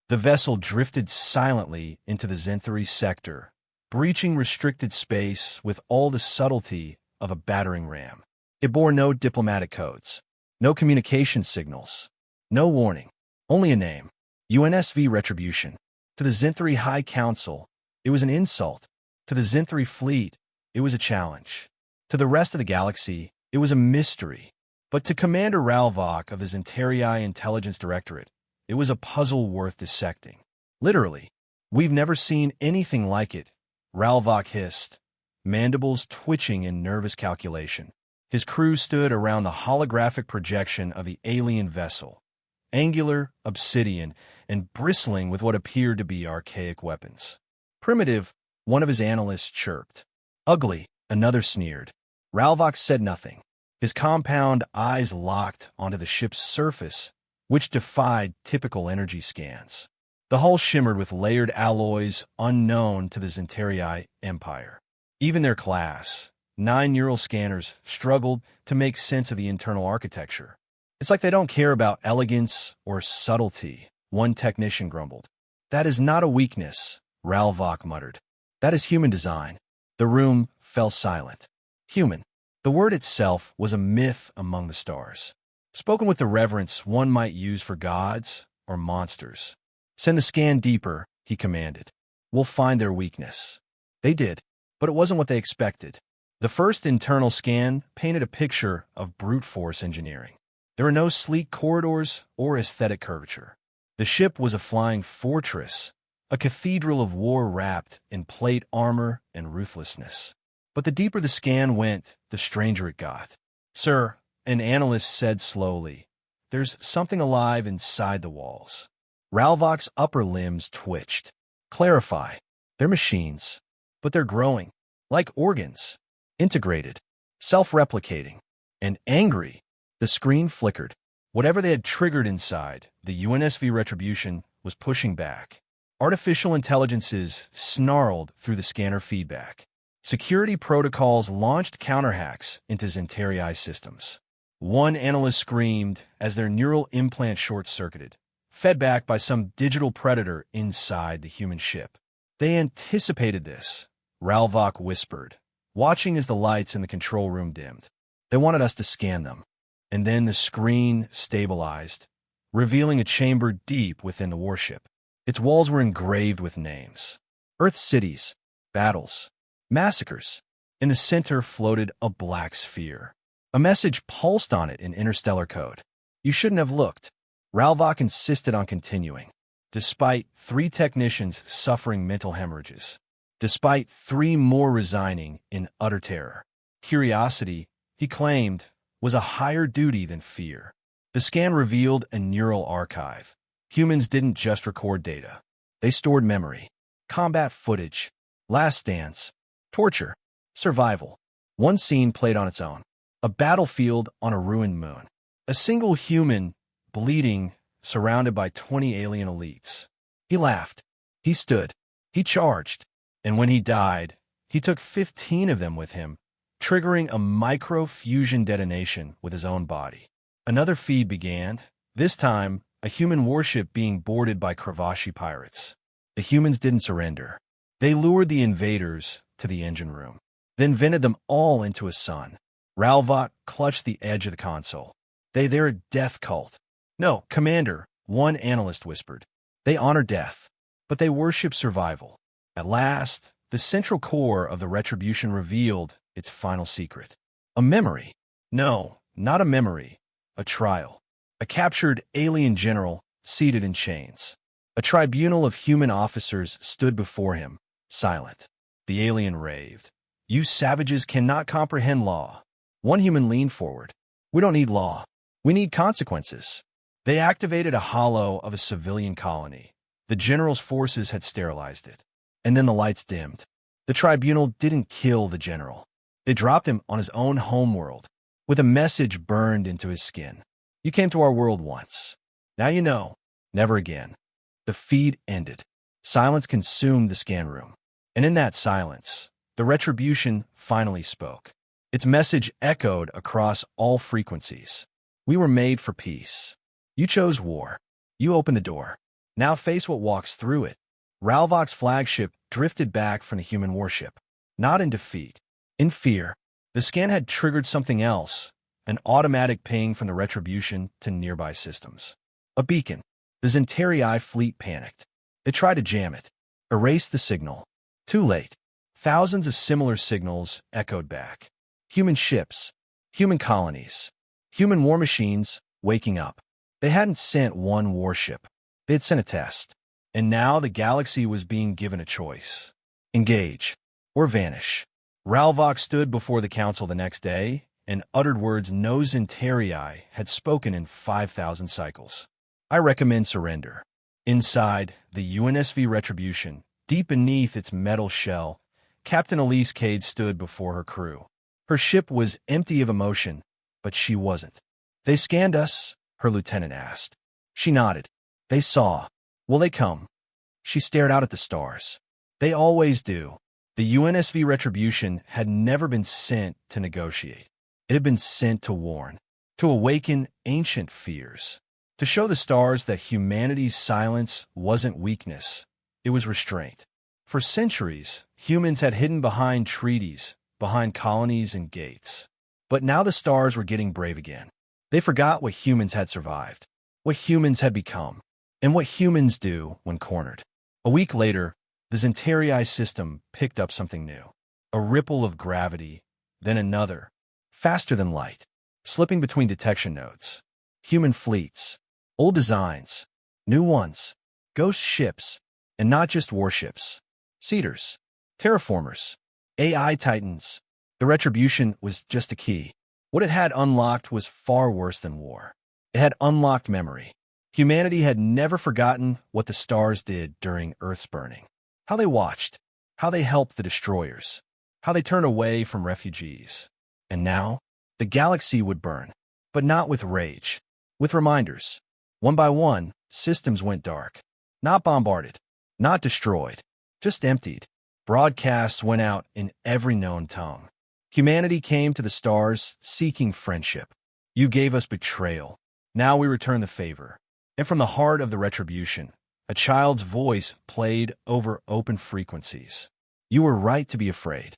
The vessel drifted silently into the Zenthari sector, breaching restricted space with all the subtlety of a battering ram. It bore no diplomatic codes, no communication signals, no warning, only a name: UNSV Retribution. To the Zenthari High Council, it was an insult. To the Zenthari fleet, it was a challenge. To the rest of the galaxy, it was a mystery. But to Commander Ralvok of the Zenthari Intelligence Directorate, it was a puzzle worth dissecting. Literally, we've never seen anything like it, Ralvok hissed, mandibles twitching in nervous calculation. His crew stood around the holographic projection of the alien vessel, angular, obsidian, and bristling with what appeared to be archaic weapons. Primitive, one of his analysts chirped. Ugly, another sneered. Ralvok said nothing. His compound eyes locked onto the ship's surface, which defied typical energy scans. The hull shimmered with layered alloys unknown to the Zenthari Empire. Even their class, 9 neural scanners, struggled to make sense of the internal architecture. It's like they don't care about elegance or subtlety, one technician grumbled. That is not a weakness, Ralvok muttered. That is human design. The room fell silent. Human. The word itself was a myth among the stars, spoken with the reverence one might use for gods or monsters. Send the scan deeper, he commanded. We'll find their weakness. They did, but it wasn't what they expected. The first internal scan painted a picture of brute force engineering. There were no sleek corridors or aesthetic curvature. The ship was a flying fortress, a cathedral of war wrapped in plate armor and ruthlessness. But the deeper the scan went, the stranger it got. Sir, an analyst said slowly, there's something alive inside the walls. Ralvok's upper limbs twitched. Clarify. They're machines, but they're growing, like organs, integrated, self-replicating, and angry. The screen flickered. Whatever they had triggered inside, the UNSV Retribution was pushing back. Artificial intelligences snarled through the scanner feedback. Security protocols launched counterhacks into Zenthari systems. One analyst screamed as their neural implant short-circuited, fed back by some digital predator inside the human ship. They anticipated this, Ralvok whispered, watching as the lights in the control room dimmed. They wanted us to scan them. And then the screen stabilized, revealing a chamber deep within the warship. Its walls were engraved with names. Earth cities, battles, massacres. In the center floated a black sphere. A message pulsed on it in interstellar code. You shouldn't have looked. Ralvok insisted on continuing. Despite 3 technicians suffering mental hemorrhages. Despite 3 more resigning in utter terror. Curiosity, he claimed, was a higher duty than fear. The scan revealed a neural archive. Humans didn't just record data. They stored memory, combat footage, last stands, torture, survival. One scene played on its own. A battlefield on a ruined moon. A single human, bleeding, surrounded by 20 alien elites. He laughed. He stood. He charged. And when he died, he took 15 of them with him, triggering a micro-fusion detonation with his own body. Another feed began, this time a human warship being boarded by Kravashi pirates. The humans didn't surrender. They lured the invaders to the engine room, then vented them all into a sun. Ralvok clutched the edge of the console. They're a death cult. No, Commander, one analyst whispered. They honor death, but they worship survival. At last, the central core of the Retribution revealed its final secret. A memory. No, not a memory. A trial. A captured alien general seated in chains. A tribunal of human officers stood before him, silent. The alien raved. You savages cannot comprehend law. One human leaned forward. We don't need law. We need consequences. They activated a hollow of a civilian colony. The general's forces had sterilized it. And then the lights dimmed. The tribunal didn't kill the general. They dropped him on his own homeworld, with a message burned into his skin. You came to our world once. Now you know. Never again. The feed ended. Silence consumed the scan room. And in that silence, the Retribution finally spoke. Its message echoed across all frequencies. We were made for peace. You chose war. You opened the door. Now face what walks through it. Ralvok's flagship drifted back from the human warship. Not in defeat, in fear. The scan had triggered something else, an automatic ping from the Retribution to nearby systems. A beacon. The Zentarii fleet panicked. They tried to jam it, erase the signal. Too late. Thousands of similar signals echoed back. Human ships, human colonies, human war machines waking up. They hadn't sent one warship. They had sent a test. And now the galaxy was being given a choice. Engage or vanish. Ralvok stood before the council the next day and uttered words no Zentarii had spoken in 5,000 cycles. I recommend surrender. Inside the UNSV Retribution, deep beneath its metal shell, Captain Elise Cade stood before her crew. Her ship was empty of emotion, but she wasn't. They scanned us, her lieutenant asked. She nodded. They saw. Will they come? She stared out at the stars. They always do. The UNSV Retribution had never been sent to negotiate. It had been sent to warn, to awaken ancient fears, to show the stars that humanity's silence wasn't weakness, it was restraint. For centuries, humans had hidden behind treaties, behind colonies and gates. But now the stars were getting brave again. They forgot what humans had survived, what humans had become, and what humans do when cornered. A week later, the Zentarii system picked up something new. A ripple of gravity, then another, faster than light, slipping between detection nodes. Human fleets, old designs, new ones, ghost ships, and not just warships. Seeders, terraformers, AI titans. The Retribution was just a key. What it had unlocked was far worse than war. It had unlocked memory. Humanity had never forgotten what the stars did during Earth's burning. How they watched, how they helped the destroyers, how they turned away from refugees. And now, the galaxy would burn, but not with rage, with reminders. One by one, systems went dark. Not bombarded, not destroyed, just emptied. Broadcasts went out in every known tongue. Humanity came to the stars seeking friendship. You gave us betrayal. Now we return the favor. And from the heart of the Retribution, a child's voice played over open frequencies. You were right to be afraid.